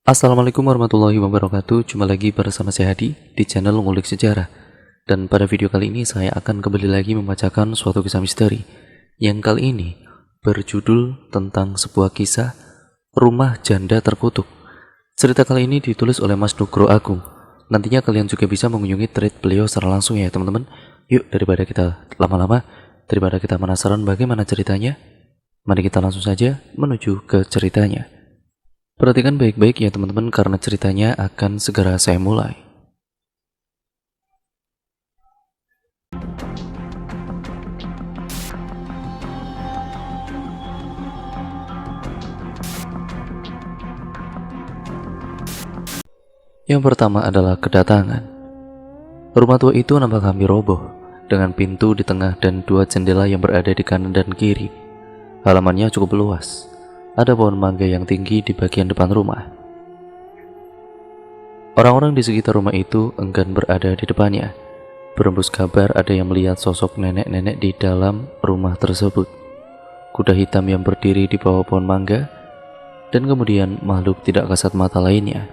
Assalamualaikum warahmatullahi wabarakatuh. Jumpa lagi bersama saya Hadi di channel Ngulik Sejarah. Dan pada video kali ini saya akan kembali lagi membacakan suatu kisah misteri yang kali ini berjudul tentang sebuah kisah rumah janda terkutuk. Cerita kali ini ditulis oleh Mas Nugro Agung. Nantinya kalian juga bisa mengunjungi thread beliau secara langsung ya teman-teman. Yuk, daripada kita lama-lama, daripada kita penasaran bagaimana ceritanya, mari kita langsung saja menuju ke ceritanya. Perhatikan baik-baik ya teman-teman, karena ceritanya akan segera saya mulai. Yang pertama adalah kedatangan. Rumah tua itu nampak hampir roboh, dengan pintu di tengah dan dua jendela yang berada di kanan dan kiri. Halamannya cukup luas. Ada pohon mangga yang tinggi di bagian depan rumah. Orang-orang di sekitar rumah itu enggan berada di depannya. Berembus kabar ada yang melihat sosok nenek-nenek di dalam rumah tersebut. Kuda hitam yang berdiri di bawah pohon mangga, dan kemudian makhluk tidak kasat mata lainnya.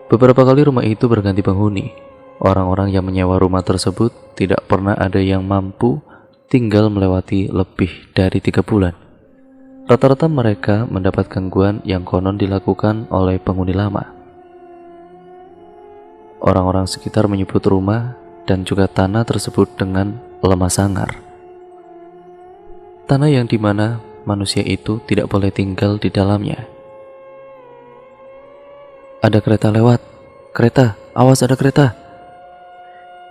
Beberapa kali rumah itu berganti penghuni. Orang-orang yang menyewa rumah tersebut tidak pernah ada yang mampu tinggal melewati lebih dari 3 bulan. Rata-rata mereka mendapat gangguan yang konon dilakukan oleh penghuni lama. Orang-orang sekitar menyebut rumah dan juga tanah tersebut dengan lemah sangar. Tanah yang dimana manusia itu tidak boleh tinggal di dalamnya. Ada kereta lewat. Kereta, awas ada kereta.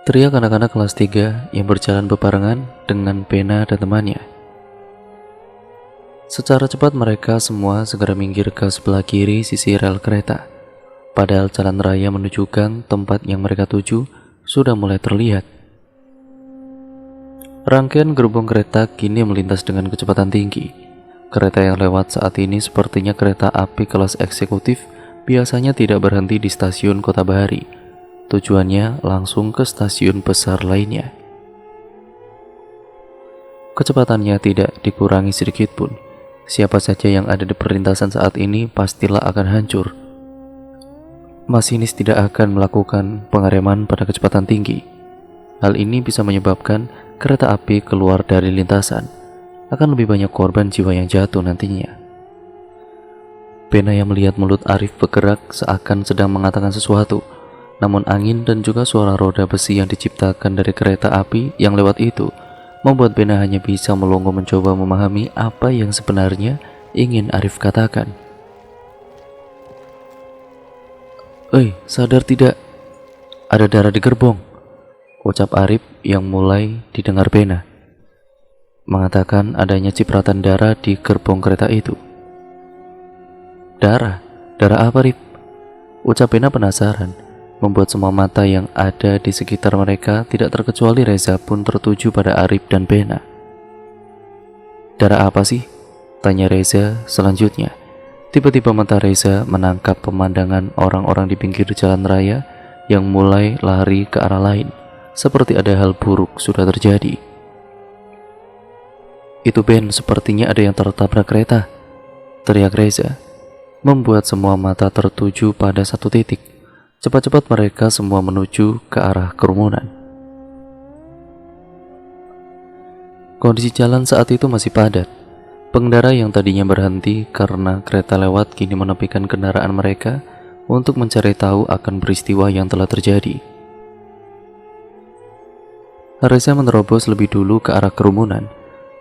Teriak anak-anak kelas 3 yang berjalan bebarengan dengan Pena dan temannya. Secara cepat mereka semua segera minggir ke sebelah kiri sisi rel kereta. Padahal jalan raya menuju gang tempat yang mereka tuju sudah mulai terlihat. Rangkaian gerbong kereta kini melintas dengan kecepatan tinggi. Kereta yang lewat saat ini sepertinya kereta api kelas eksekutif, biasanya tidak berhenti di stasiun Kota Bahari. Tujuannya langsung ke stasiun besar lainnya. Kecepatannya tidak dikurangi sedikit pun. Siapa saja yang ada di perlintasan saat ini pastilah akan hancur. Masinis tidak akan melakukan pengereman pada kecepatan tinggi. Hal ini bisa menyebabkan kereta api keluar dari lintasan. Akan lebih banyak korban jiwa yang jatuh nantinya. Pena yang melihat mulut Arif bergerak seakan sedang mengatakan sesuatu. Namun angin dan juga suara roda besi yang diciptakan dari kereta api yang lewat itu membuat Pena hanya bisa melongo mencoba memahami apa yang sebenarnya ingin Arif katakan. Sadar tidak? Ada darah di gerbong, ucap Arif yang mulai didengar Pena. Mengatakan adanya cipratan darah di gerbong kereta itu. Darah? Darah apa, Arif? Ucap Pena penasaran. Membuat semua mata yang ada di sekitar mereka, tidak terkecuali Reza pun tertuju pada Arif dan Pena. Darah apa sih? Tanya Reza selanjutnya. Tiba-tiba mata Reza menangkap pemandangan orang-orang di pinggir jalan raya yang mulai lari ke arah lain, seperti ada hal buruk sudah terjadi. Itu Ben, sepertinya ada yang tertabrak kereta, teriak Reza, membuat semua mata tertuju pada satu titik. Cepat-cepat mereka semua menuju ke arah kerumunan. Kondisi jalan saat itu masih padat. Pengendara yang tadinya berhenti karena kereta lewat kini menepikan kendaraan mereka untuk mencari tahu akan peristiwa yang telah terjadi. Reza menerobos lebih dulu ke arah kerumunan.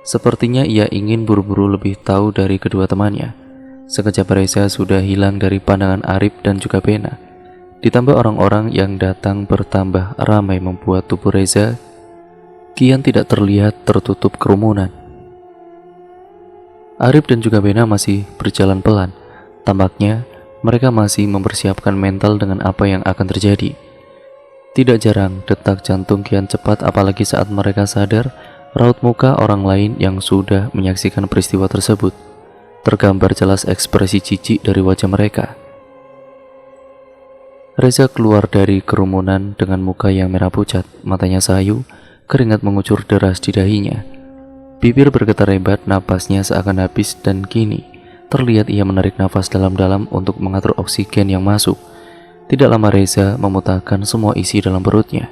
Sepertinya ia ingin buru-buru lebih tahu dari kedua temannya. Sekejap Reza sudah hilang dari pandangan Arif dan juga Pena. Ditambah orang-orang yang datang bertambah ramai membuat tubuh Reza kian tidak terlihat tertutup kerumunan. Arif dan juga Pena masih berjalan pelan. Tampaknya mereka masih mempersiapkan mental dengan apa yang akan terjadi. Tidak jarang detak jantung kian cepat, apalagi saat mereka sadar raut muka orang lain yang sudah menyaksikan peristiwa tersebut. Tergambar jelas ekspresi jijik dari wajah mereka. Reza keluar dari kerumunan dengan muka yang merah pucat, matanya sayu, keringat mengucur deras di dahinya. Bibir bergetar hebat, napasnya seakan habis dan kini Terlihat ia menarik nafas dalam-dalam untuk mengatur oksigen yang masuk. Tidak lama Reza memuntahkan semua isi dalam perutnya.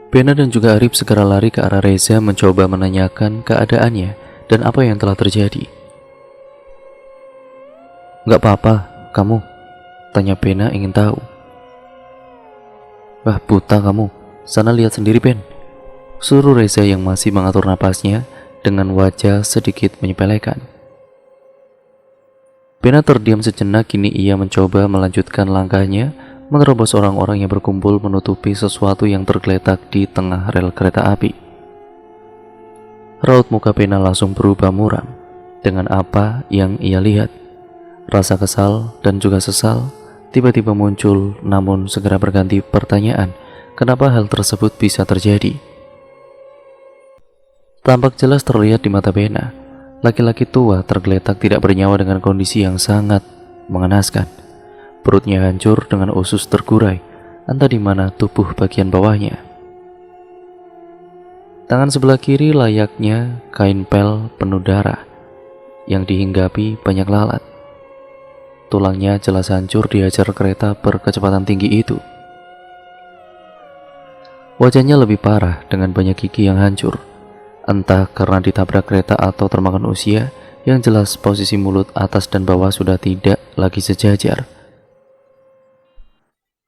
Bena dan juga Arif segera lari ke arah Reza mencoba menanyakan keadaannya dan apa yang telah terjadi. "Gak apa-apa, kamu?" tanya Bena ingin tahu. "Wah, buta kamu. Sana lihat sendiri, Ben," suruh Reza yang masih mengatur napasnya dengan wajah sedikit menyepelekan. Bena terdiam sejenak, kini ia mencoba melanjutkan langkahnya, menerobos orang-orang yang berkumpul menutupi sesuatu yang tergeletak di tengah rel kereta api. Raut muka Bena langsung berubah muram dengan apa yang ia lihat. Rasa kesal dan juga sesal tiba-tiba muncul, namun segera berganti pertanyaan, kenapa hal tersebut bisa terjadi? Tampak jelas terlihat di mata Bena, laki-laki tua tergeletak tidak bernyawa dengan kondisi yang sangat mengenaskan. Perutnya hancur dengan usus tergurai, entah di mana tubuh bagian bawahnya. Tangan sebelah kiri layaknya kain pel penuh darah yang dihinggapi banyak lalat. Tulangnya jelas hancur dihajar kereta berkecepatan tinggi itu. Wajahnya lebih parah dengan banyak gigi yang hancur, entah karena ditabrak kereta atau termakan usia. Yang jelas posisi mulut atas dan bawah sudah tidak lagi sejajar.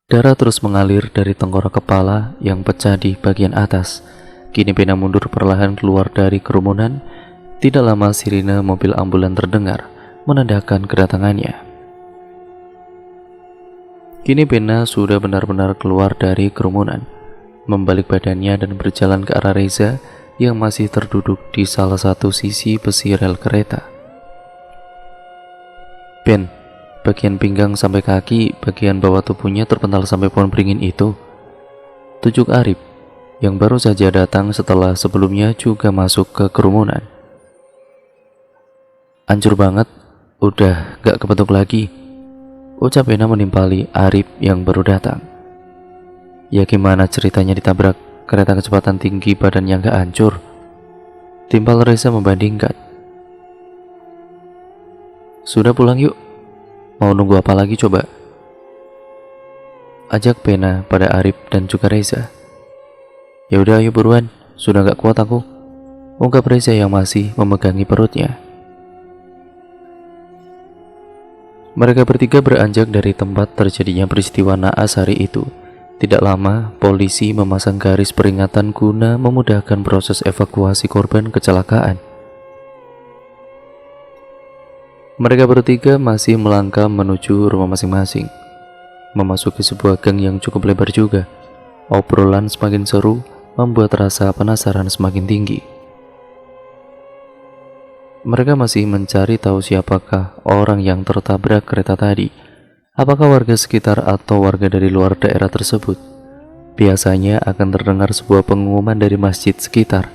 Darah terus mengalir dari tengkorak kepala yang pecah di bagian atas. Kini Bena mundur perlahan keluar dari kerumunan. Tidak lama sirine mobil ambulan terdengar, menandakan kedatangannya. Kini Bena sudah benar-benar keluar dari kerumunan, membalik badannya dan berjalan ke arah Reza yang masih terduduk di salah satu sisi besi rel kereta. "Ben, bagian pinggang sampai kaki, bagian bawah tubuhnya terpental sampai pohon beringin itu," tujuk Arif yang baru saja datang setelah sebelumnya juga masuk ke kerumunan. "Hancur banget, udah gak kebentuk lagi," ucap Bena menimpali Arif yang baru datang. "Ya gimana ceritanya ditabrak kereta kecepatan tinggi badannya gak hancur?" timpal Reza membandingkan. "Sudah pulang yuk, mau nunggu apa lagi coba?" ajak Bena pada Arif dan juga Reza. "Ya udah ayo buruan, sudah gak kuat aku," ungkap Reza yang masih memegangi perutnya. Mereka bertiga beranjak dari tempat terjadinya peristiwa naas hari itu. Tidak lama, polisi memasang garis peringatan guna memudahkan proses evakuasi korban kecelakaan. Mereka bertiga masih melangkah menuju rumah masing-masing, memasuki sebuah gang yang cukup lebar juga. Obrolan semakin seru, membuat rasa penasaran semakin tinggi. Mereka masih mencari tahu siapakah orang yang tertabrak kereta tadi. Apakah warga sekitar atau warga dari luar daerah tersebut? Biasanya akan terdengar sebuah pengumuman dari masjid sekitar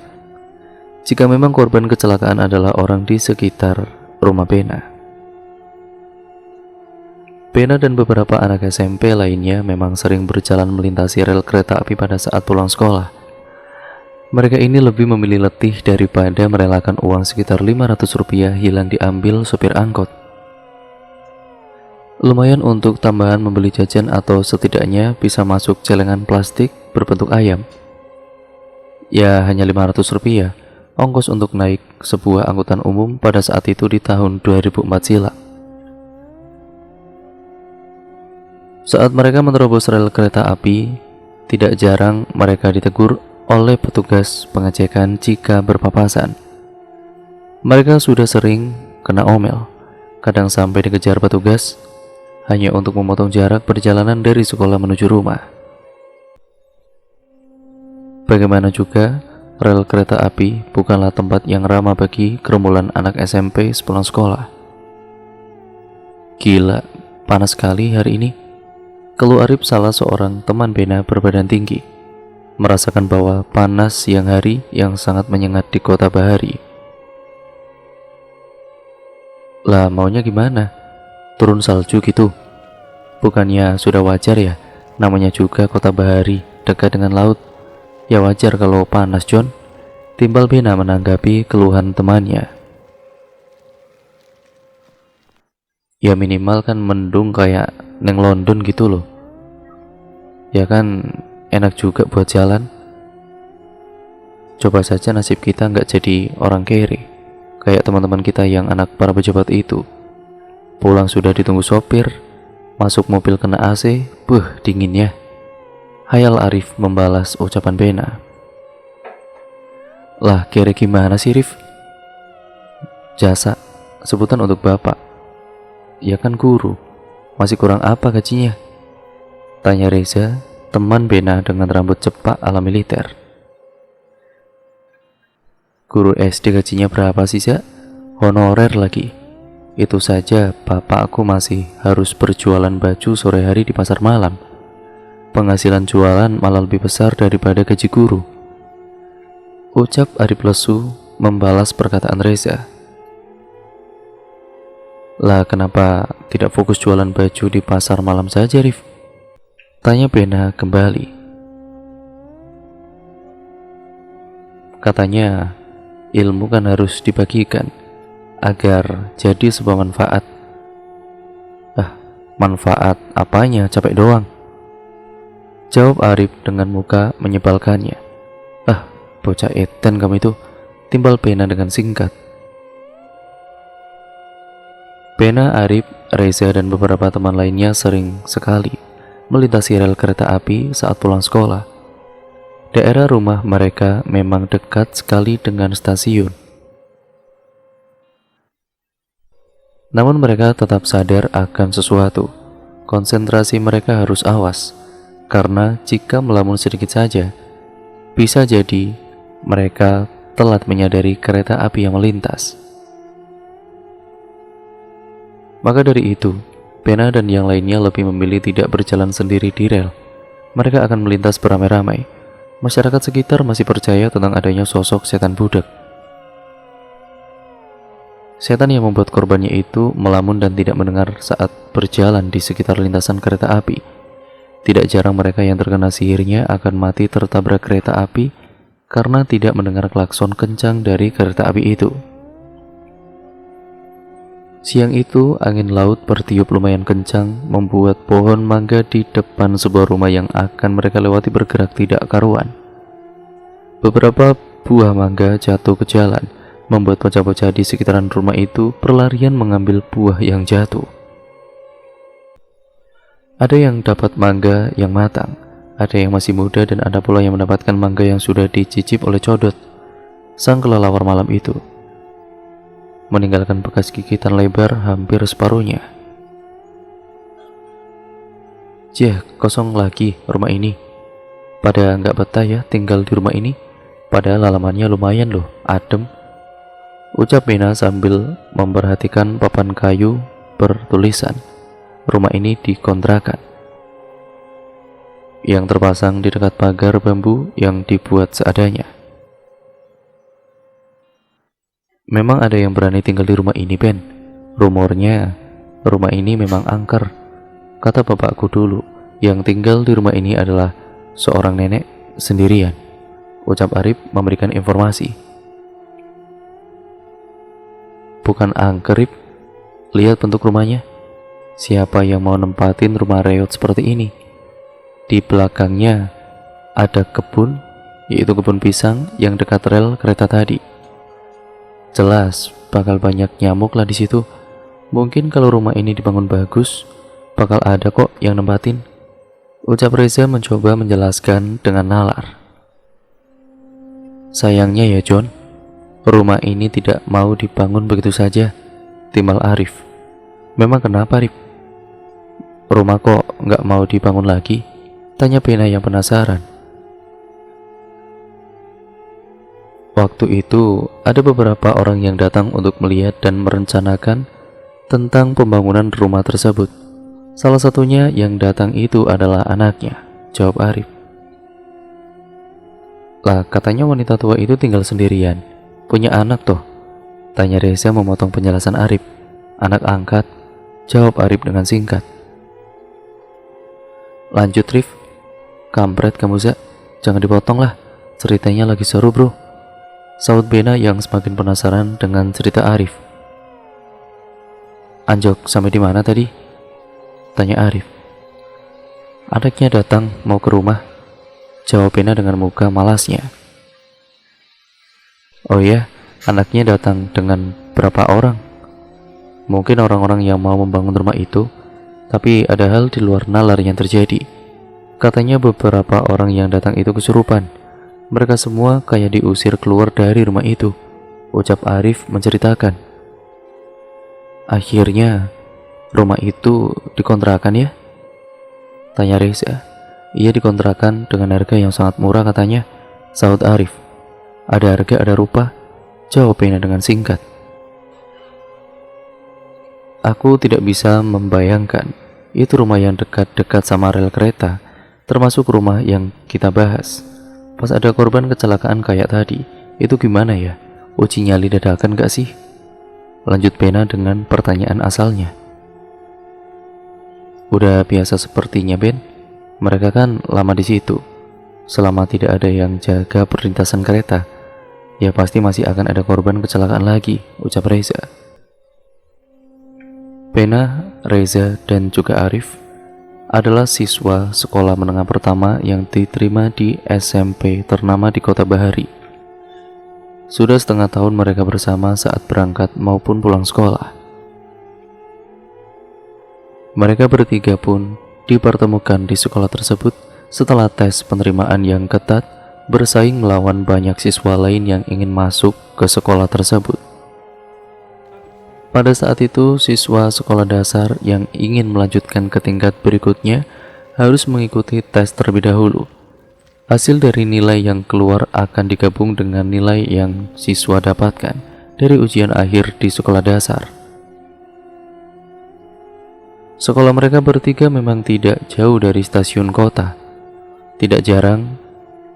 jika memang korban kecelakaan adalah orang di sekitar rumah Bena. Bena dan beberapa anak SMP lainnya memang sering berjalan melintasi rel kereta api pada saat pulang sekolah. Mereka ini lebih memilih letih daripada merelakan uang sekitar Rp500 hilang diambil sopir angkot. Lumayan untuk tambahan membeli jajan atau setidaknya bisa masuk celengan plastik berbentuk ayam. Ya hanya Rp500, ongkos untuk naik sebuah angkutan umum pada saat itu di tahun 2004 silam. Saat mereka menerobos rel kereta api, tidak jarang mereka ditegur oleh petugas pengecekan jika berpapasan. Mereka sudah sering kena omel, kadang sampai dikejar petugas hanya untuk memotong jarak perjalanan dari sekolah menuju rumah. Bagaimana juga, rel kereta api bukanlah tempat yang ramah bagi gerombolan anak SMP sepulang sekolah. "Gila, panas sekali hari ini," keluh Arif, salah seorang teman Bena berbadan tinggi, merasakan bahwa panas siang hari yang sangat menyengat di kota Bahari. "Lah maunya gimana? Turun salju gitu? Bukannya sudah wajar ya, namanya juga kota Bahari, dekat dengan laut. Ya wajar kalau panas, John," timbal Bena menanggapi keluhan temannya. Ya minimal kan mendung kayak neng London gitu loh. Ya kan enak juga buat jalan. Coba saja nasib kita nggak jadi orang kere, kayak teman-teman kita yang anak para pejabat itu. Pulang sudah ditunggu sopir, masuk mobil kena AC, dinginnya. Hayal Arif membalas ucapan Bena. Lah kere gimana sih Rif? Jasa, sebutan untuk bapak. Ya kan guru, masih kurang apa gajinya? Tanya Reza, teman Bena dengan rambut cepak ala militer. Guru SD gajinya berapa sih, Zak? Honorer lagi. Itu saja bapakku masih harus berjualan baju sore hari di pasar malam. Penghasilan jualan malah lebih besar daripada gaji guru. Ucap Arif lesu membalas perkataan Reza. Lah kenapa tidak fokus jualan baju di pasar malam saja, Rif? Tanya Bena kembali. Katanya ilmu kan harus dibagikan agar jadi sebuah manfaat. Manfaat apanya, capek doang? Jawab Arif dengan muka menyebalkannya. Bocah edan kamu itu, timbal Bena dengan singkat. Bena, Arif, Reza dan beberapa teman lainnya sering sekali melintasi rel kereta api saat pulang sekolah. Daerah rumah mereka memang dekat sekali dengan stasiun. Namun mereka tetap sadar akan sesuatu. Konsentrasi mereka harus awas, karena jika melamun sedikit saja, bisa jadi mereka telat menyadari kereta api yang melintas. Maka dari itu, Bena dan yang lainnya lebih memilih tidak berjalan sendiri di rel. Mereka akan melintas beramai-ramai. Masyarakat sekitar masih percaya tentang adanya sosok setan budak. Setan yang membuat korbannya itu melamun dan tidak mendengar saat berjalan di sekitar lintasan kereta api. Tidak jarang mereka yang terkena sihirnya akan mati tertabrak kereta api karena tidak mendengar klakson kencang dari kereta api itu. Siang itu, angin laut bertiup lumayan kencang, membuat pohon mangga di depan sebuah rumah yang akan mereka lewati bergerak tidak karuan. Beberapa buah mangga jatuh ke jalan, membuat bocah-bocah di sekitaran rumah itu berlarian mengambil buah yang jatuh. Ada yang dapat mangga yang matang, ada yang masih muda, dan ada pula yang mendapatkan mangga yang sudah dicicip oleh Codot, sang kelelawar malam itu, meninggalkan bekas gigitan lebar hampir separuhnya. Kosong lagi rumah ini. Pada nggak betah ya tinggal di rumah ini, padahal halamannya lumayan loh, adem. Ucap Bena sambil memperhatikan papan kayu bertulisan rumah ini dikontrakan, yang terpasang di dekat pagar bambu yang dibuat seadanya. Memang ada yang berani tinggal di rumah ini, Ben. Rumornya rumah ini memang angker. Kata bapakku dulu, yang tinggal di rumah ini adalah seorang nenek sendirian. Ucap Arif memberikan informasi. Bukan angker, Rif. Lihat bentuk rumahnya. Siapa yang mau nempatin rumah reot seperti ini? Di belakangnya ada kebun, yaitu kebun pisang yang dekat rel kereta tadi. Jelas bakal banyak nyamuk lah di situ. Mungkin kalau rumah ini dibangun bagus, bakal ada kok yang nempatin. Ucap Reza mencoba menjelaskan dengan nalar. Sayangnya ya John, rumah ini tidak mau dibangun begitu saja, timbal Arif. Memang kenapa, Rif? Rumah kok nggak mau dibangun lagi? Tanya Bena yang penasaran. Waktu itu ada beberapa orang yang datang untuk melihat dan merencanakan tentang pembangunan rumah tersebut. Salah satunya yang datang itu adalah anaknya, jawab Arif. Lah, katanya wanita tua itu tinggal sendirian, punya anak toh? Tanya Reza memotong penjelasan Arif. Anak angkat, jawab Arif dengan singkat. Lanjut, Rif. Kampret kamu, Zak. Jangan dipotong lah, ceritanya lagi seru, bro. Saud Bena yang semakin penasaran dengan cerita Arif. Anjok sampai di mana tadi? Tanya Arif. Anaknya datang mau ke rumah, jawab Pena dengan muka malasnya. Oh iya, anaknya datang dengan berapa orang? Mungkin orang-orang yang mau membangun rumah itu, tapi ada hal di luar nalar yang terjadi. Katanya beberapa orang yang datang itu kesurupan. Mereka semua kayak diusir keluar dari rumah itu, ucap Arif menceritakan. Akhirnya, rumah itu dikontrakan ya? Tanya Reza. Iya, dikontrakan dengan harga yang sangat murah katanya, sahut Arif. Ada harga ada rupa, jawab Pena dengan singkat. Aku tidak bisa membayangkan, itu rumah yang dekat-dekat sama rel kereta, termasuk rumah yang kita bahas. Pas ada korban kecelakaan kayak tadi, itu gimana ya? Uji nyali dadakan gak sih? Lanjut Pena dengan pertanyaan asalnya. Udah biasa sepertinya, Ben. Mereka kan lama di situ. Selama tidak ada yang jaga perlintasan kereta, ya pasti masih akan ada korban kecelakaan lagi, ucap Reza. Pena, Reza, dan juga Arif adalah siswa sekolah menengah pertama yang diterima di SMP ternama di Kota Bahari. Sudah setengah tahun mereka bersama saat berangkat maupun pulang sekolah. Mereka bertiga pun dipertemukan di sekolah tersebut setelah tes penerimaan yang ketat, bersaing melawan banyak siswa lain yang ingin masuk ke sekolah tersebut. Pada saat itu, siswa sekolah dasar yang ingin melanjutkan ke tingkat berikutnya harus mengikuti tes terlebih dahulu. Hasil dari nilai yang keluar akan digabung dengan nilai yang siswa dapatkan dari ujian akhir di sekolah dasar. Sekolah mereka bertiga memang tidak jauh dari stasiun kota. Tidak jarang,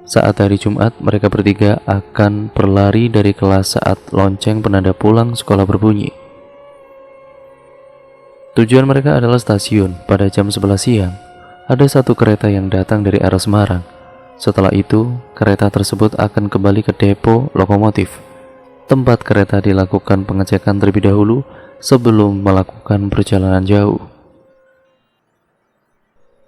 saat hari Jumat mereka bertiga akan berlari dari kelas saat lonceng penanda pulang sekolah berbunyi. Tujuan mereka adalah stasiun. Pada jam 11 siang, ada satu kereta yang datang dari arah Semarang. Setelah itu, kereta tersebut akan kembali ke depo lokomotif. Tempat kereta dilakukan pengecekan terlebih dahulu sebelum melakukan perjalanan jauh.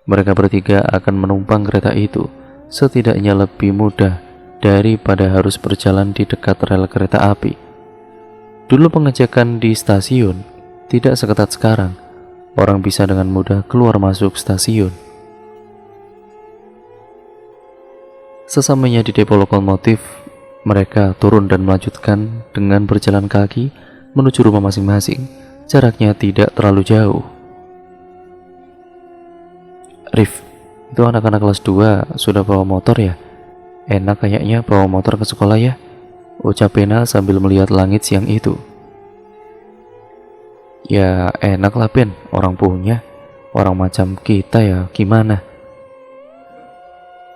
Mereka bertiga akan menumpang kereta itu, setidaknya lebih mudah daripada harus berjalan di dekat rel kereta api. Dulu pengecekan di stasiun tidak seketat sekarang. Orang bisa dengan mudah keluar masuk stasiun. Sesamanya di depo lokomotif, mereka turun dan melanjutkan dengan berjalan kaki menuju rumah masing-masing. Jaraknya tidak terlalu jauh. Rif, itu anak-anak kelas 2 sudah bawa motor ya? Enak kayaknya bawa motor ke sekolah ya, ucap Pena sambil melihat langit siang itu. Ya enak lah Ben, orang punya. Orang macam kita ya gimana?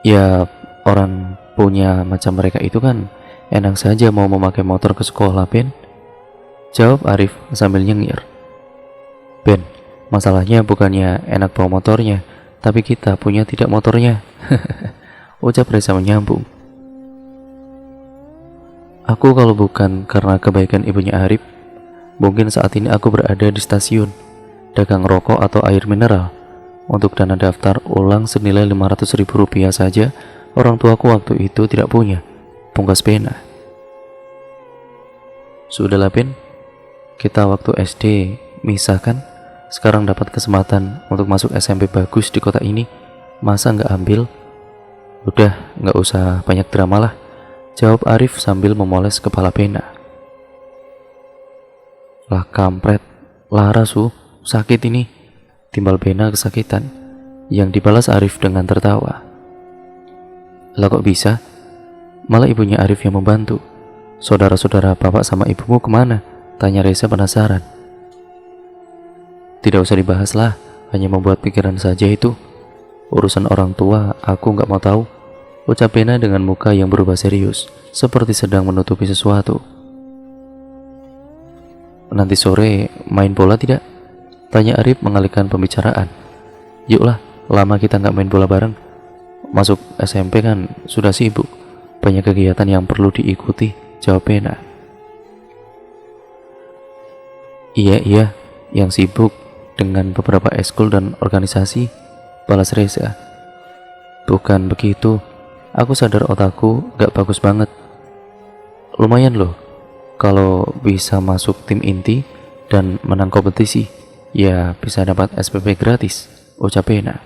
Ya orang punya macam mereka itu kan enak saja mau memakai motor ke sekolah Ben, jawab Arif sambil nyengir. Ben, masalahnya bukannya enak bawa motornya, tapi kita punya tidak motornya, ucap Reza menyambung. Aku kalau bukan karena kebaikan ibunya Arif, mungkin saat ini aku berada di stasiun, dagang rokok atau air mineral. Untuk dana daftar ulang senilai Rp500.000 saja, orang tuaku waktu itu tidak punya, pungkas Pena. Sudahlah Ben, kita waktu SD misah kan? Sekarang dapat kesempatan untuk masuk SMP bagus di kota ini, masa nggak ambil? Udah, nggak usah banyak drama lah, jawab Arif sambil memoles kepala Pena. Lah kampret, Lara su, sakit ini, timbal Pena kesakitan, yang dibalas Arif dengan tertawa. Lah kok bisa? Malah ibunya Arif yang membantu. Saudara-saudara bapak sama ibumu kemana? Tanya Reza penasaran. Tidak usah dibahas lah, hanya membuat pikiran saja itu. Urusan orang tua aku nggak mau tahu, ucap Pena dengan muka yang berubah serius, seperti sedang menutupi sesuatu. Nanti sore main bola tidak? Tanya Arif mengalihkan pembicaraan. Yuklah, lama kita nggak main bola bareng. Masuk SMP kan sudah sibuk, banyak kegiatan yang perlu diikuti, jawab Pena. Iya, yang sibuk dengan beberapa ekskul dan organisasi, balas Reza. Bukan begitu, aku sadar otakku gak bagus banget. Lumayan loh, kalau bisa masuk tim inti dan menang kompetisi, ya bisa dapat SPP gratis, ucap Pena.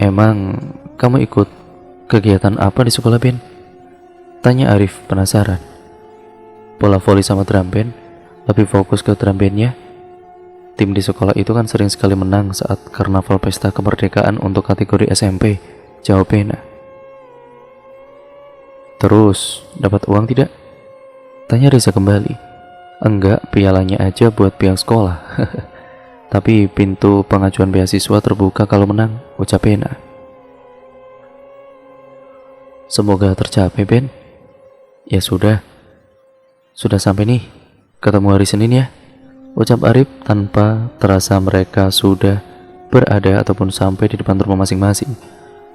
Emang kamu ikut kegiatan apa di sekolah, Ben? Tanya Arif penasaran. Bola voli sama drum band, lebih fokus ke drum bandnya. Tim di sekolah itu kan sering sekali menang saat karnaval pesta kemerdekaan untuk kategori SMP, jawab Pena. Terus, dapat uang tidak? Tanya Reza kembali. Enggak, pialanya aja buat pihak sekolah. Tapi pintu pengajuan beasiswa terbuka kalau menang, ucap Pena. Semoga tercapai, Ben. Ya sudah sampai nih. Ketemu hari Senin ya, ucap Arif tanpa terasa mereka sudah berada ataupun sampai di depan rumah masing-masing.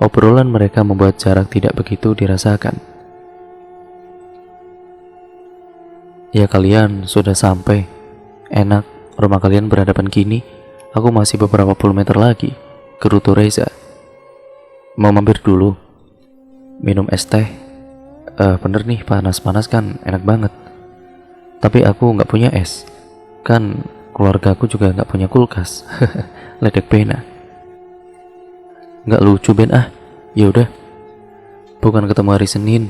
Obrolan mereka membuat jarak tidak begitu dirasakan. Ya kalian sudah sampai. Enak, rumah kalian berhadapan gini. Aku masih beberapa puluh meter lagi, gerutu Reza. Mau mampir dulu? Minum es teh? Bener nih, panas-panas kan enak banget. Tapi aku nggak punya es. Kan keluarga aku juga nggak punya kulkas. Ledek Pena. Nggak lucu, Ben ah. Ya udah. Bukan ketemu hari Senin.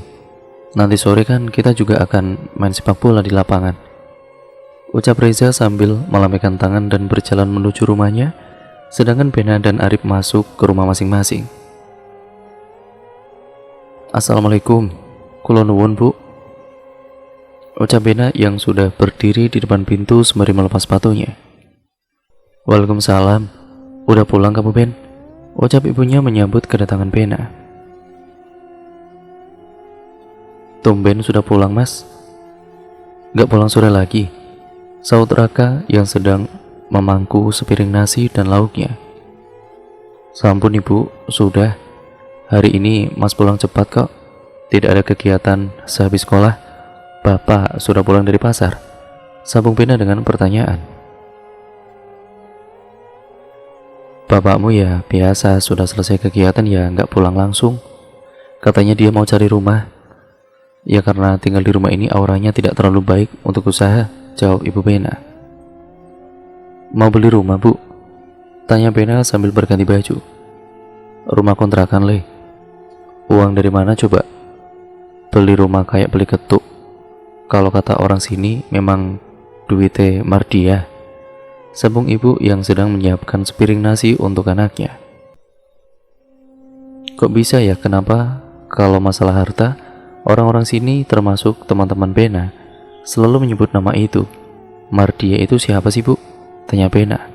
Nanti sore kan kita juga akan main sepak bola di lapangan, ucap Reza sambil melambaikan tangan dan berjalan menuju rumahnya, sedangkan Pena dan Arif masuk ke rumah masing-masing. Assalamualaikum, kula nuwun Bu, ucap Pena yang sudah berdiri di depan pintu sembari melepas sepatunya. Waalaikumsalam, udah pulang kamu Ben, ucap ibunya menyambut kedatangan Pena. Tumben sudah pulang mas. Gak pulang sore lagi, saut Raka yang sedang memangku sepiring nasi dan lauknya. Sampun ibu, sudah. Hari ini mas pulang cepat kok. Tidak ada kegiatan sehabis sekolah. Bapak sudah pulang dari pasar, sambung Pena dengan pertanyaan. Bapakmu ya biasa sudah selesai kegiatan ya gak pulang langsung. Katanya dia mau cari rumah. Ya karena tinggal di rumah ini auranya tidak terlalu baik untuk usaha, jawab ibu Pena. Mau beli rumah Bu? Tanya Pena sambil berganti baju. Rumah kontrakan Le. Uang dari mana coba? Beli rumah kayak beli ketuk. Kalau kata orang sini memang duitnya mardia, sambung ibu yang sedang menyiapkan sepiring nasi untuk anaknya. Kok bisa ya, kenapa kalau masalah harta orang-orang sini termasuk teman-teman Pena selalu menyebut nama itu? Mardia itu siapa sih Bu? Tanya Pena.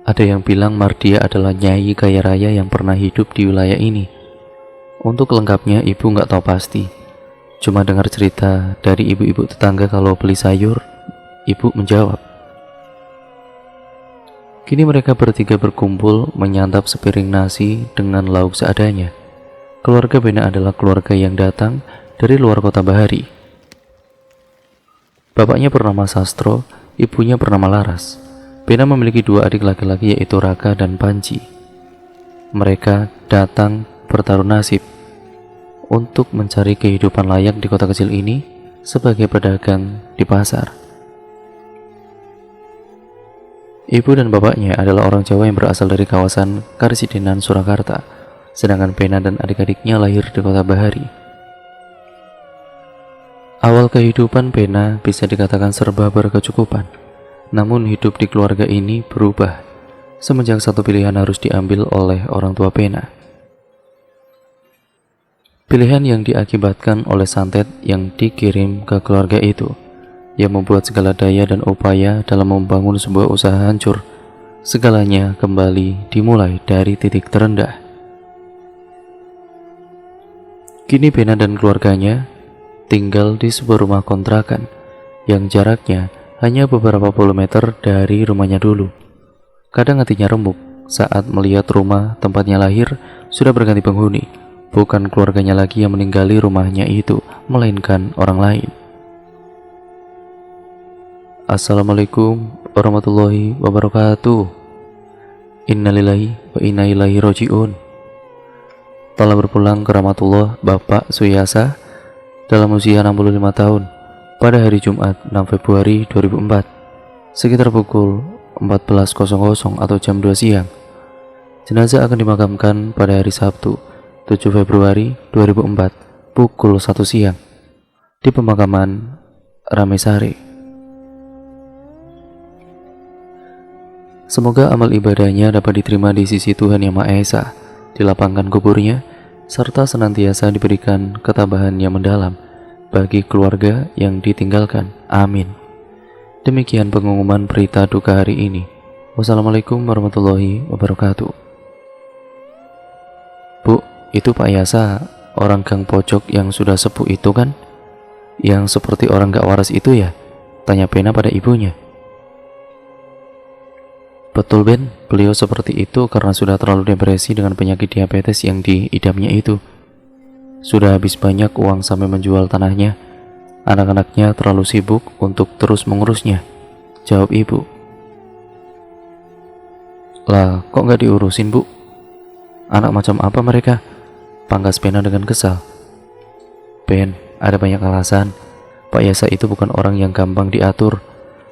Ada yang bilang Mardia adalah nyai kaya raya yang pernah hidup di wilayah ini. Untuk lengkapnya ibu nggak tahu pasti. Cuma dengar cerita dari ibu-ibu tetangga kalau beli sayur, ibu menjawab. Kini mereka bertiga berkumpul menyantap sepiring nasi dengan lauk seadanya. Keluarga Pena adalah keluarga yang datang dari luar kota Bahari. Bapaknya bernama Sastro, ibunya bernama Laras. Pena memiliki dua adik laki-laki yaitu Raka dan Panji. Mereka datang bertaruh nasib untuk mencari kehidupan layak di kota kecil ini sebagai pedagang di pasar. Ibu dan bapaknya adalah orang Jawa yang berasal dari kawasan Karisidenan, Surakarta, sedangkan Pena dan adik-adiknya lahir di kota Bahari. Awal kehidupan Pena bisa dikatakan serba berkecukupan, namun hidup di keluarga ini berubah semenjak satu pilihan harus diambil oleh orang tua Pena. Pilihan yang diakibatkan oleh santet yang dikirim ke keluarga itu, yang membuat segala daya dan upaya dalam membangun sebuah usaha hancur. Segalanya kembali dimulai dari titik terendah. Kini Pena dan keluarganya tinggal di sebuah rumah kontrakan yang jaraknya hanya beberapa puluh meter dari rumahnya dulu. Kadang hatinya remuk saat melihat rumah tempatnya lahir sudah berganti penghuni. Bukan keluarganya lagi yang meninggali rumahnya itu, melainkan orang lain. Assalamualaikum warahmatullahi wabarakatuh. Innalillahi wa inna ilaihi roji'un. Telah berpulang ke rahmatullah Bapak Suyasa dalam usia 65 tahun pada hari Jumat 6 Februari 2004 sekitar pukul 14.00 atau jam 2 siang. Jenazah akan dimakamkan pada hari Sabtu 7 Februari 2004 pukul 1 siang di pemakaman Ramesari. Semoga amal ibadahnya dapat diterima di sisi Tuhan Yang Maha Esa, dilapangkan kuburnya, serta senantiasa diberikan ketabahan yang mendalam bagi keluarga yang ditinggalkan. Amin. Demikian pengumuman berita duka hari ini. Wassalamualaikum warahmatullahi wabarakatuh. Bu, itu Pak Yasa, orang gang pojok yang sudah sepuh itu kan? Yang seperti orang gak waras itu ya? Tanya Pena pada ibunya. Betul Ben, beliau seperti itu karena sudah terlalu depresi dengan penyakit diabetes yang diidamnya itu. Sudah habis banyak uang sampai menjual tanahnya. Anak-anaknya terlalu sibuk untuk terus mengurusnya, jawab ibu. Lah, kok nggak diurusin Bu? Anak macam apa mereka? Panggas Pena dengan kesal. Ben, ada banyak alasan. Pak Yasa itu bukan orang yang gampang diatur.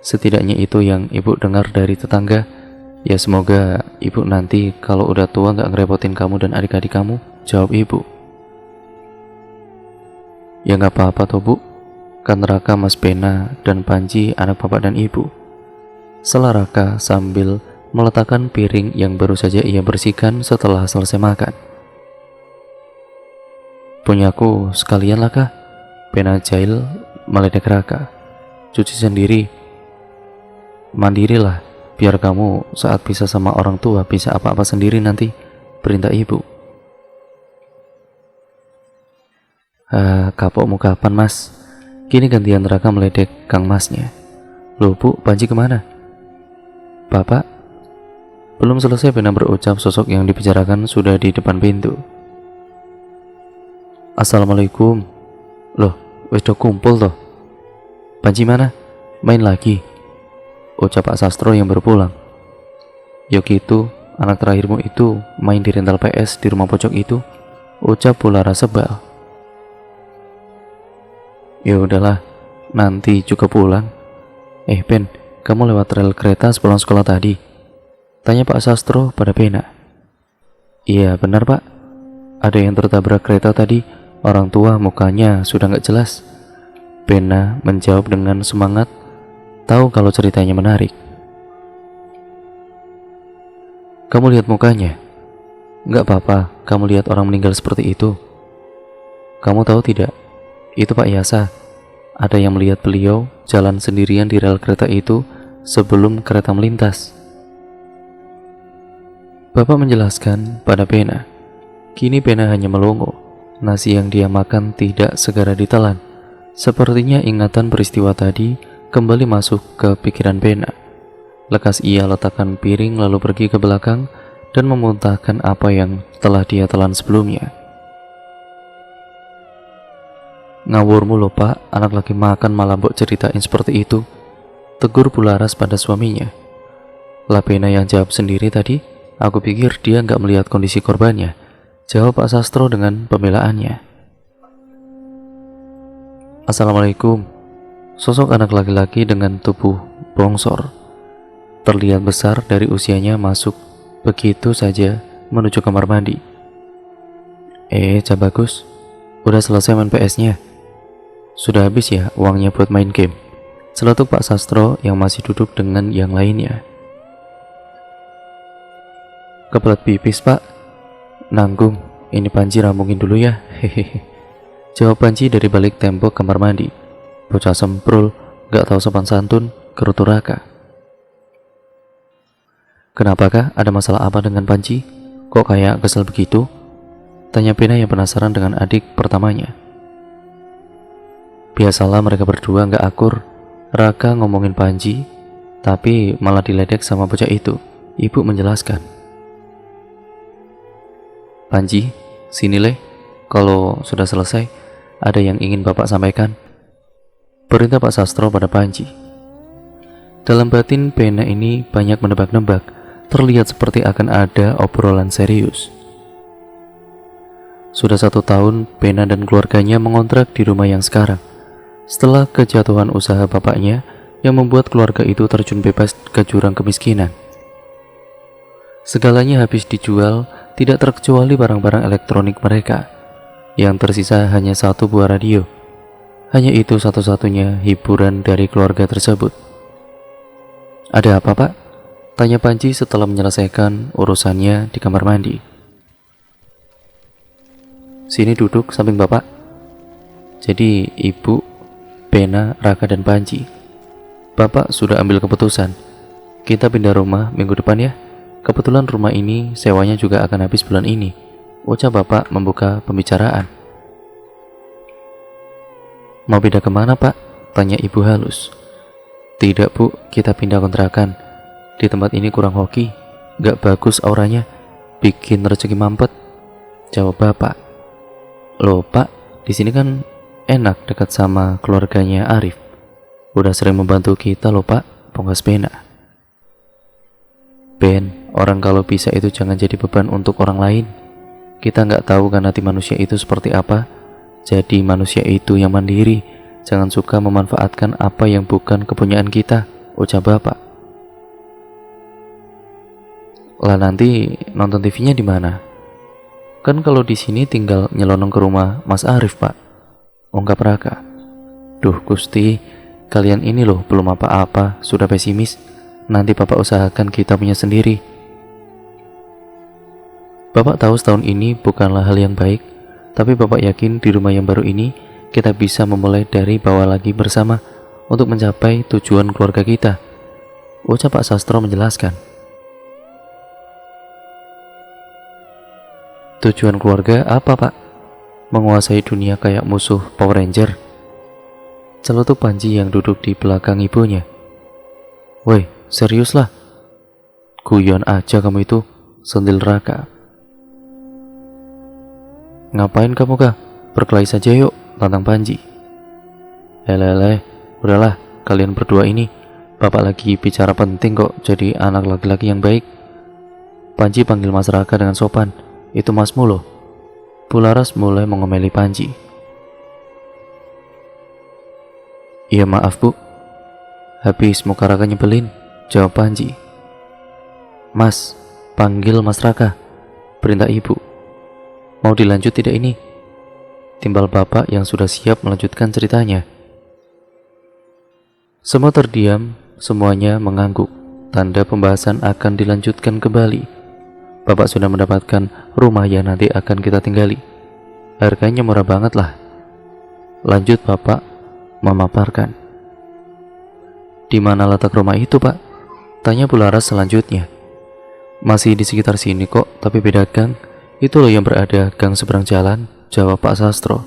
Setidaknya itu yang ibu dengar dari tetangga. Ya semoga ibu nanti kalau udah tua gak ngerepotin kamu dan adik-adik kamu, jawab ibu. Ya gak apa-apa toh Bu, kan Raka, Mas Pena, dan Panji anak bapak dan ibu. Sela Raka sambil meletakkan piring yang baru saja ia bersihkan setelah selesai makan. Punyaku sekalian lah Kak, Pena jahil meledek Raka. Cuci sendiri, mandirilah. Biar kamu saat pisah sama orang tua bisa apa-apa sendiri nanti, perintah ibu. Kapokmu kapan Mas? Kini gantian Raka meledek Kang Masnya. Loh Bu, Panji kemana? Bapak? Belum selesai Pena berucap, sosok yang dibicarakan sudah di depan pintu. Assalamualaikum. Loh, wis do kumpul toh. Panji mana? Main lagi, ucap Pak Sastro yang baru pulang. Yok itu, anak terakhirmu itu main di rental PS di rumah pojok itu, ucap Bulara sebal. Ya udahlah, nanti juga pulang. Ben, kamu lewat rel kereta sepulang sekolah tadi? Tanya Pak Sastro pada Pena. Iya benar Pak, ada yang tertabrak kereta tadi. Orang tua mukanya sudah gak jelas. Pena menjawab dengan semangat, tahu kalau ceritanya menarik. Kamu lihat mukanya? Nggak apa-apa, kamu lihat orang meninggal seperti itu. Kamu tahu tidak? Itu Pak Yasa. Ada yang melihat beliau jalan sendirian di rel kereta itu sebelum kereta melintas. Bapak menjelaskan pada Pena. Kini Pena hanya melongo. Nasi yang dia makan tidak segera ditelan. Sepertinya ingatan peristiwa tadi kembali masuk ke pikiran Pena. Lekas ia letakkan piring lalu pergi ke belakang dan memuntahkan apa yang telah dia telan sebelumnya. Ngawurmu lho Pak, anak lagi makan malah mbok ceritain seperti itu, tegur Bularas pada suaminya. Lah Pena yang jawab sendiri tadi, aku pikir dia nggak melihat kondisi korbannya, jawab Pak Sastro dengan pembelaannya. Assalamualaikum. Sosok anak laki-laki dengan tubuh bongsor, terlihat besar dari usianya, masuk begitu saja menuju kamar mandi. Cak Bagus, udah selesai main PS-nya? Sudah habis ya uangnya buat main game? Seletuk Pak Sastro yang masih duduk dengan yang lainnya. Kebelet pipis Pak. Nanggung, ini Panji rampungin dulu ya. Hehehe, jawab Panji dari balik tembok kamar mandi. Bocah semprul, gak tahu sopan santun, gerutu Raka. Kenapakah, ada masalah apa dengan Panji? Kok kayak kesel begitu? Tanya Pena yang penasaran dengan adik pertamanya. Biasalah mereka berdua gak akur. Raka ngomongin Panji, tapi malah diledek sama bocah itu. Ibu menjelaskan. Panji, sini Le, kalau sudah selesai, ada yang ingin Bapak sampaikan. Perintah Pak Sastro pada Panji. Dalam batin Pena ini banyak menebak-nebak, terlihat seperti akan ada obrolan serius. Sudah 1 tahun Pena dan keluarganya mengontrak di rumah yang sekarang. Setelah kejatuhan usaha bapaknya yang membuat keluarga itu terjun bebas ke jurang kemiskinan. Segalanya habis dijual, tidak terkecuali barang-barang elektronik mereka. Yang tersisa hanya 1 buah radio. Hanya itu satu-satunya hiburan dari keluarga tersebut. "Ada apa, Pak?" tanya Panji setelah menyelesaikan urusannya di kamar mandi. "Sini duduk samping Bapak." Jadi Ibu, Pena, Raka, dan Panji. "Bapak sudah ambil keputusan. Kita pindah rumah minggu depan ya. Kebetulan rumah ini sewanya juga akan habis bulan ini," ucap Bapak membuka pembicaraan. "Mau pindah kemana, Pak?" tanya Ibu halus. "Tidak, Bu, kita pindah kontrakan. Di tempat ini kurang hoki, gak bagus auranya, bikin rezeki mampet," jawab Bapak. "Loh Pak, di sini kan enak dekat sama keluarganya Arif. Udah sering membantu kita loh Pak," pongkas Pena. "Ben, orang kalau bisa itu jangan jadi beban untuk orang lain. Kita nggak tahu kan hati manusia itu seperti apa. Jadi manusia itu yang mandiri, jangan suka memanfaatkan apa yang bukan kepunyaan kita," ucap Bapak. "Lah nanti nonton TV-nya di mana? Kan kalau di sini tinggal nyelonong ke rumah Mas Arif, Pak," ungkap Raka. "Duh Gusti, kalian ini loh belum apa-apa sudah pesimis. Nanti Bapak usahakan kita punya sendiri." Bapak tahu setahun ini bukanlah hal yang baik, tapi Bapak yakin di rumah yang baru ini kita bisa memulai dari bawah lagi bersama untuk mencapai tujuan keluarga kita, ucap Pak Sastro menjelaskan. "Tujuan keluarga apa, Pak? Menguasai dunia kayak musuh Power Ranger?" celutuk Panji yang duduk di belakang ibunya. "Woi, serius lah. Guyon aja kamu itu," sentil Raka. "Ngapain kamu Kak? Berkelahi saja yuk," tantang Panji. "Leleh, udahlah kalian berdua ini. Bapak lagi bicara penting kok, jadi anak laki-laki yang baik." Panji panggil Mas Raka dengan sopan. "Itu Masmu loh." Bularas mulai mengomeli Panji. "Iya maaf Bu, habis muka Raka nyebelin," jawab Panji. "Mas, panggil Mas Raka," perintah Ibu. "Mau dilanjut tidak ini?" timbal Bapak yang sudah siap melanjutkan ceritanya. Semua terdiam, semuanya mengangguk, tanda pembahasan akan dilanjutkan kembali. Bapak sudah mendapatkan rumah yang nanti akan kita tinggali. Harganya murah banget lah. Lanjut Bapak memaparkan. "Di mana letak rumah itu Pak?" tanya Bularas selanjutnya. "Masih di sekitar sini kok, tapi beda gang. Itu loh yang berada gang seberang jalan," jawab Pak Sastro.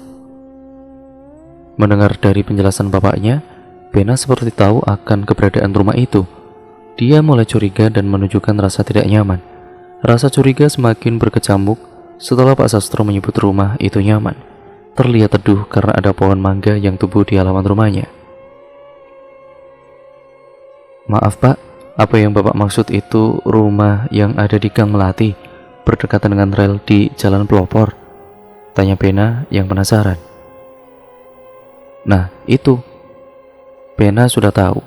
Mendengar dari penjelasan bapaknya, Pena seperti tahu akan keberadaan rumah itu. Dia mulai curiga dan menunjukkan rasa tidak nyaman. Rasa curiga semakin berkecamuk setelah Pak Sastro menyebut rumah itu nyaman. Terlihat teduh karena ada pohon mangga yang tumbuh di halaman rumahnya. "Maaf Pak, apa yang Bapak maksud itu rumah yang ada di Gang Melati, berdekatan dengan rel di Jalan Pelopor?" tanya Pena yang penasaran. "Nah itu." Pena sudah tahu.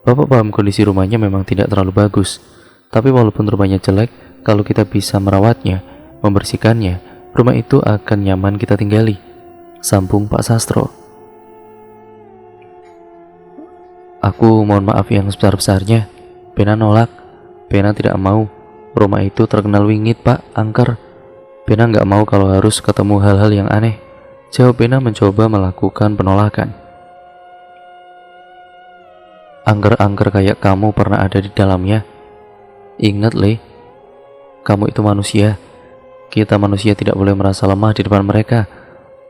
Bapak paham kondisi rumahnya memang tidak terlalu bagus. Tapi walaupun rumahnya jelek, kalau kita bisa merawatnya, membersihkannya, rumah itu akan nyaman kita tinggali, sambung Pak Sastro. "Aku mohon maaf yang sebesar-besarnya." Pena nolak. Pena tidak mau. Rumah itu terkenal wingit Pak, angker. Pena nggak mau kalau harus ketemu hal-hal yang aneh, jawab Pena mencoba melakukan penolakan. "Angker-angker kayak kamu pernah ada di dalamnya. Ingat Le, kamu itu manusia. Kita manusia tidak boleh merasa lemah di depan mereka.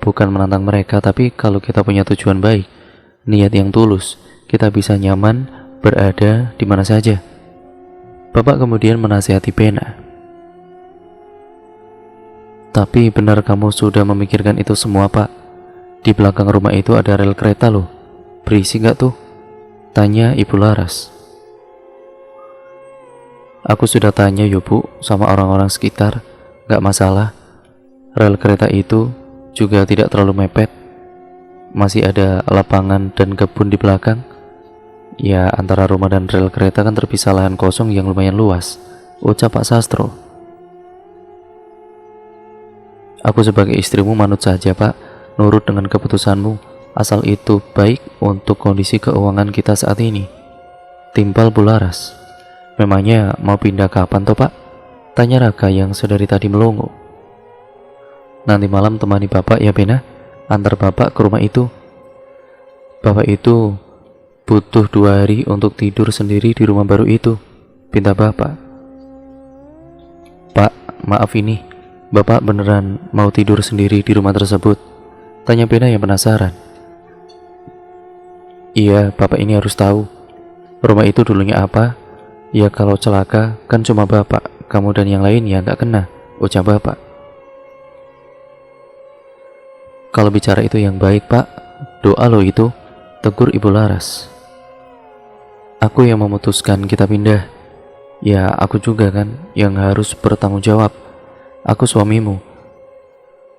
Bukan menantang mereka, tapi kalau kita punya tujuan baik, niat yang tulus, kita bisa nyaman berada di mana saja." Bapak kemudian menasihati Pena. "Tapi benar kamu sudah memikirkan itu semua Pak? Di belakang rumah itu ada rel kereta loh. Berisi gak tuh?" tanya Ibu Laras. Aku sudah tanya yo Bu sama orang-orang sekitar, gak masalah. Rel kereta itu juga tidak terlalu mepet. Masih ada lapangan dan kebun di belakang. Ya, antara rumah dan rel kereta kan terpisah lahan kosong yang lumayan luas, ucap Pak Sastro. Aku sebagai istrimu manut saja Pak, nurut dengan keputusanmu, asal itu baik untuk kondisi keuangan kita saat ini. Timpal Bularas. Memangnya mau pindah kapan toh Pak? Tanya Raka yang sedari tadi melongo. Nanti malam temani Bapak ya Bena, antar Bapak ke rumah itu. Bapak itu butuh 2 hari untuk tidur sendiri di rumah baru itu, pinta Bapak. Pak, maaf ini, Bapak beneran mau tidur sendiri di rumah tersebut? Tanya Bena yang penasaran. Iya, Bapak ini harus tahu. Rumah itu dulunya apa? Ya kalau celaka kan cuma Bapak, kamu dan yang lain ya nggak kena, ucap Bapak. Kalau bicara itu yang baik Pak, doa lo itu, tegur Ibu Laras. Aku yang memutuskan kita pindah. Ya aku juga kan yang harus bertanggung jawab. Aku suamimu.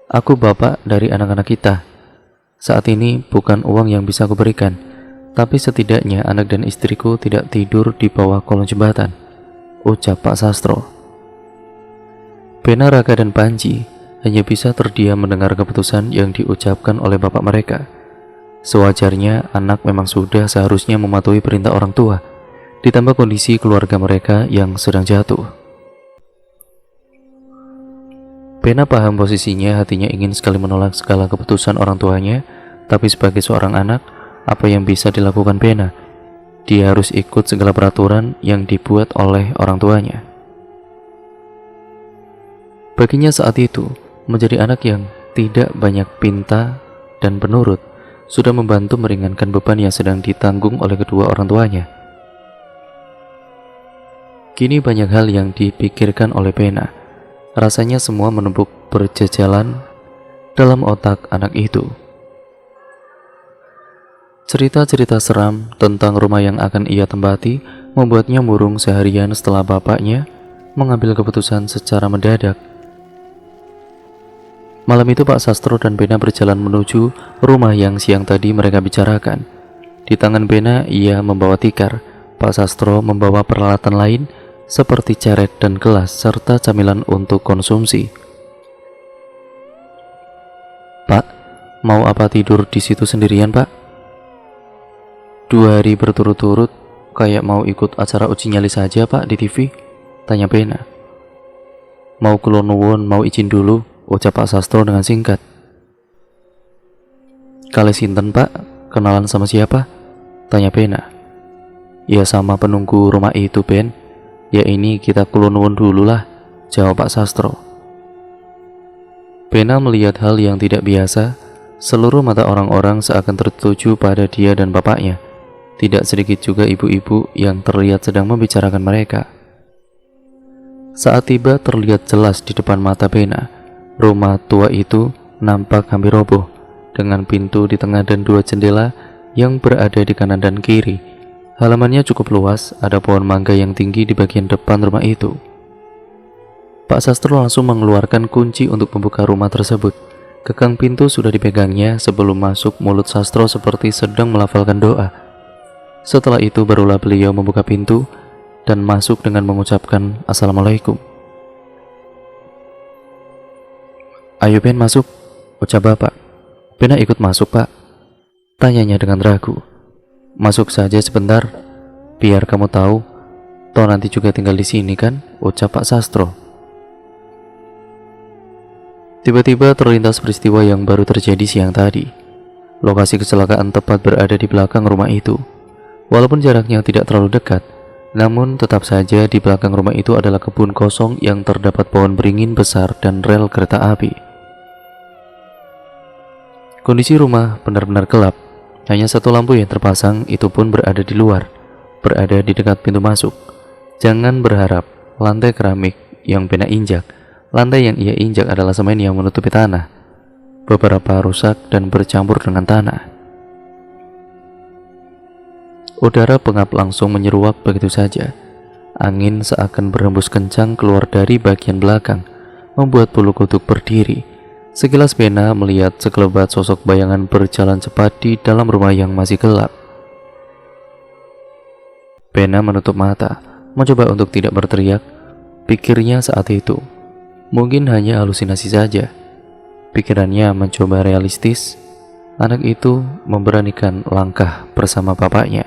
Aku bapak dari anak-anak kita. Saat ini bukan uang yang bisa aku berikan, tapi setidaknya anak dan istriku tidak tidur di bawah kolong jembatan, ucap Pak Sastro. Bena, Raka, dan Panji hanya bisa terdiam mendengar keputusan yang diucapkan oleh bapak mereka. Sewajarnya anak memang sudah seharusnya mematuhi perintah orang tua, ditambah kondisi keluarga mereka yang sedang jatuh. Bena paham posisinya, hatinya ingin sekali menolak segala keputusan orang tuanya, tapi sebagai seorang anak, apa yang bisa dilakukan Bena? Dia harus ikut segala peraturan yang dibuat oleh orang tuanya. Baginya saat itu, menjadi anak yang tidak banyak pinta dan penurut sudah membantu meringankan beban yang sedang ditanggung oleh kedua orang tuanya. Kini banyak hal yang dipikirkan oleh Bena. Rasanya semua menumpuk berjajalan dalam otak anak itu. Cerita-cerita seram tentang rumah yang akan ia tempati membuatnya murung seharian setelah bapaknya mengambil keputusan secara mendadak. Malam itu Pak Sastro dan Bena berjalan menuju rumah yang siang tadi mereka bicarakan. Di tangan Bena ia membawa tikar, Pak Sastro membawa peralatan lain seperti ceret dan gelas serta camilan untuk konsumsi. Pak, mau apa tidur di situ sendirian Pak? 2 hari berturut-turut kayak mau ikut acara uji nyali saja Pak di TV, tanya Bena. Mau kulon nuwun, mau izin dulu, ucap Pak Sastro dengan singkat. Kali sinten Pak, kenalan sama siapa? Tanya Bena. Ya sama penunggu rumah itu Ben. Ya ini kita kulon nuwun dulu lah, jawab Pak Sastro. Bena melihat hal yang tidak biasa. Seluruh mata orang-orang seakan tertuju pada dia dan bapaknya. Tidak sedikit juga ibu-ibu yang terlihat sedang membicarakan mereka. Saat tiba terlihat jelas di depan mata Bena, rumah tua itu nampak hampir roboh, dengan pintu di tengah dan 2 jendela yang berada di kanan dan kiri. Halamannya cukup luas, ada pohon mangga yang tinggi di bagian depan rumah itu. Pak Sastro langsung mengeluarkan kunci untuk membuka rumah tersebut. Gagang pintu sudah dipegangnya, sebelum masuk mulut Sastro seperti sedang melafalkan doa. Setelah itu barulah beliau membuka pintu dan masuk dengan mengucapkan Assalamualaikum. Ayo Ben masuk, ucap bapak. Bena ikut masuk Pak, tanyanya dengan ragu. Masuk saja sebentar, biar kamu tahu, toh nanti juga tinggal di sini kan, ucap Pak Sastro. Tiba-tiba terlintas peristiwa yang baru terjadi siang tadi. Lokasi kecelakaan tepat berada di belakang rumah itu. Walaupun jaraknya tidak terlalu dekat, namun tetap saja di belakang rumah itu adalah kebun kosong yang terdapat pohon beringin besar dan rel kereta api. Kondisi rumah benar-benar gelap. Hanya satu lampu yang terpasang, itu pun berada di luar, berada di dekat pintu masuk. Jangan berharap lantai keramik yang Bena injak. Lantai yang ia injak adalah semen yang menutupi tanah. Beberapa rusak dan bercampur dengan tanah. Udara pengap langsung menyeruak begitu saja. Angin seakan berhembus kencang keluar dari bagian belakang, membuat bulu kuduk berdiri. Sekilas Pena melihat sekelebat sosok bayangan berjalan cepat di dalam rumah yang masih gelap. Pena menutup mata, mencoba untuk tidak berteriak. Pikirnya saat itu, mungkin hanya halusinasi saja. Pikirannya mencoba realistis. Anak itu memberanikan langkah bersama bapaknya.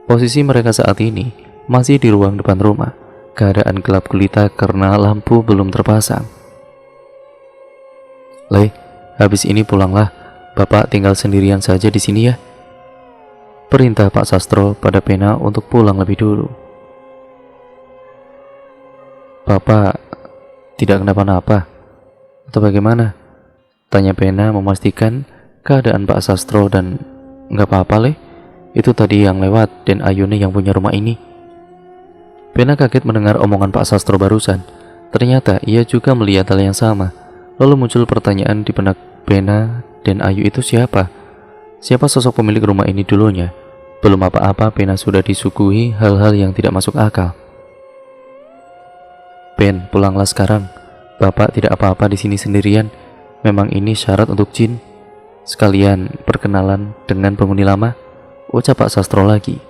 Posisi mereka saat ini masih di ruang depan rumah. Keadaan gelap gulita karena lampu belum terpasang. "Le, habis ini pulanglah. Bapak tinggal sendirian saja di sini ya," perintah Pak Sastro pada Pena untuk pulang lebih dulu. "Bapak tidak kenapa-napa atau bagaimana?" tanya Pena memastikan keadaan Pak Sastro. Dan "Nggak apa-apa Le, itu tadi yang lewat dan Ayune yang punya rumah ini." Pena kaget mendengar omongan Pak Sastro barusan. Ternyata ia juga melihat hal yang sama. Lalu muncul pertanyaan di benak Pena, dan Ayu itu siapa? Siapa sosok pemilik rumah ini dulunya? Belum apa-apa Pena sudah disuguhi hal-hal yang tidak masuk akal. "Pen, pulanglah sekarang. Bapak tidak apa-apa di sini sendirian. Memang ini syarat untuk jin. Sekalian perkenalan dengan penghuni lama," ucap Pak Sastro lagi.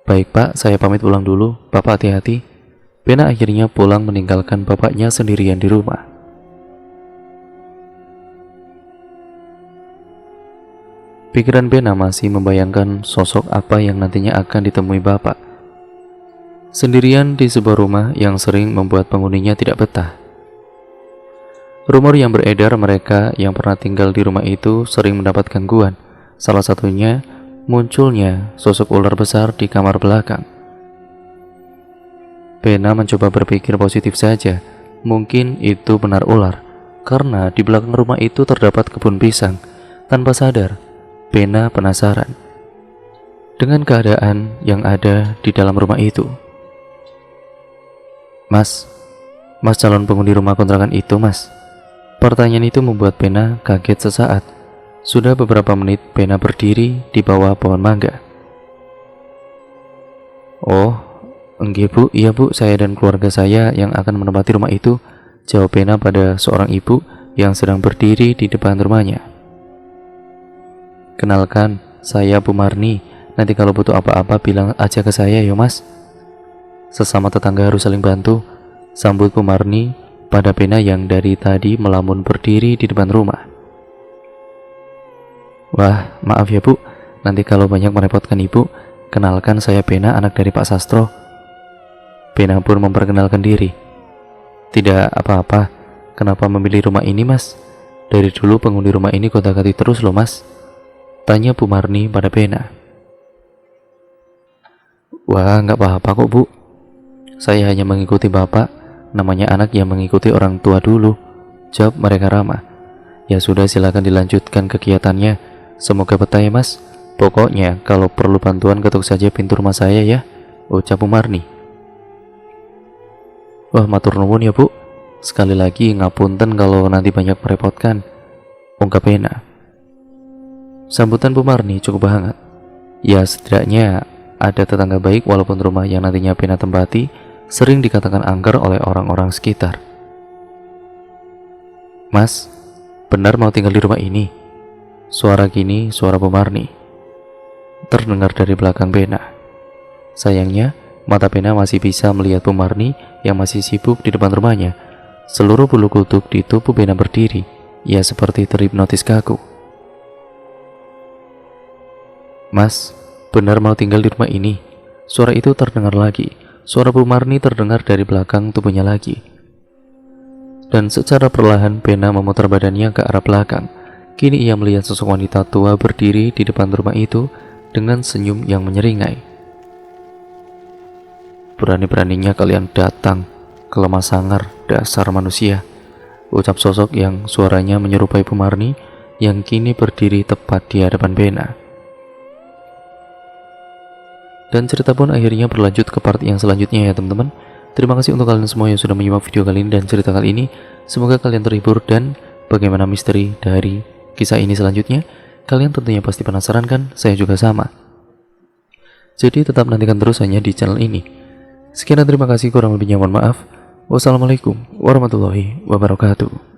"Baik Pak, saya pamit pulang dulu. Bapak hati-hati." Pena akhirnya pulang meninggalkan bapaknya sendirian di rumah. Pikiran Pena masih membayangkan sosok apa yang nantinya akan ditemui bapak. Sendirian di sebuah rumah yang sering membuat penghuninya tidak betah. Rumor yang beredar mereka yang pernah tinggal di rumah itu sering mendapat gangguan. Salah satunya munculnya sosok ular besar di kamar belakang. Pena mencoba berpikir positif saja. Mungkin itu benar ular, karena di belakang rumah itu terdapat kebun pisang. Tanpa sadar, Pena penasaran dengan keadaan yang ada di dalam rumah itu. Mas calon penghuni rumah kontrakan itu, Mas?" Pertanyaan itu membuat Pena kaget sesaat. Sudah beberapa menit Pena berdiri di bawah pohon mangga. "Oh, enggak Bu, iya Bu, saya dan keluarga saya yang akan menempati rumah itu," jawab Pena pada seorang ibu yang sedang berdiri di depan rumahnya. "Kenalkan, saya Bu Marni. Nanti kalau butuh apa-apa bilang aja ke saya ya Mas. Sesama tetangga harus saling bantu," sambut Bu Marni pada Pena yang dari tadi melamun berdiri di depan rumah. "Wah, maaf ya Bu, nanti kalau banyak merepotkan Ibu, kenalkan saya Pena, anak dari Pak Sastro." Pena pun memperkenalkan diri. "Tidak apa-apa, kenapa memilih rumah ini Mas? Dari dulu penghuni rumah ini gonta-ganti terus loh Mas," tanya Bu Marni pada Pena. "Wah, nggak apa-apa kok Bu, saya hanya mengikuti Bapak. Namanya anak yang mengikuti orang tua dulu," jawab mereka ramah. "Ya sudah, silakan dilanjutkan kegiatannya. Semoga betah ya Mas. Pokoknya kalau perlu bantuan ketuk saja pintu rumah saya ya," ucap Bu Marni. "Wah, matur nuwun ya Bu. Sekali lagi ngapunten kalau nanti banyak merepotkan," ungkap Pena. Sambutan Bu Marni cukup hangat. Ya setidaknya ada tetangga baik walaupun rumah yang nantinya Pena tempati sering dikatakan angker oleh orang-orang sekitar. "Mas, benar mau tinggal di rumah ini?" Suara Bu Marni terdengar dari belakang Pena. Sayangnya, mata Pena masih bisa melihat Bu Marni yang masih sibuk di depan rumahnya. Seluruh bulu kuduk di tubuh Pena berdiri. Ia seperti terhipnotis kaku. "Mas, benar mau tinggal di rumah ini?" Suara itu terdengar lagi. Suara Bu Marni terdengar dari belakang tubuhnya lagi. Dan secara perlahan Pena memutar badannya ke arah belakang. Kini ia melihat sosok wanita tua berdiri di depan rumah itu dengan senyum yang menyeringai. "Berani-beraninya kalian datang ke lemah sangar, dasar manusia," ucap sosok yang suaranya menyerupai Bu Marni yang kini berdiri tepat di hadapan Pena. Dan cerita pun akhirnya berlanjut ke part yang selanjutnya ya teman-teman. Terima kasih untuk kalian semua yang sudah menyimak video kali ini dan cerita kali ini. Semoga kalian terhibur, dan bagaimana misteri dari kisah ini selanjutnya, kalian tentunya pasti penasaran kan? Saya juga sama. Jadi tetap nantikan terus hanya di channel ini. Sekian dan terima kasih, kurang lebihnya mohon maaf. Wassalamualaikum warahmatullahi wabarakatuh.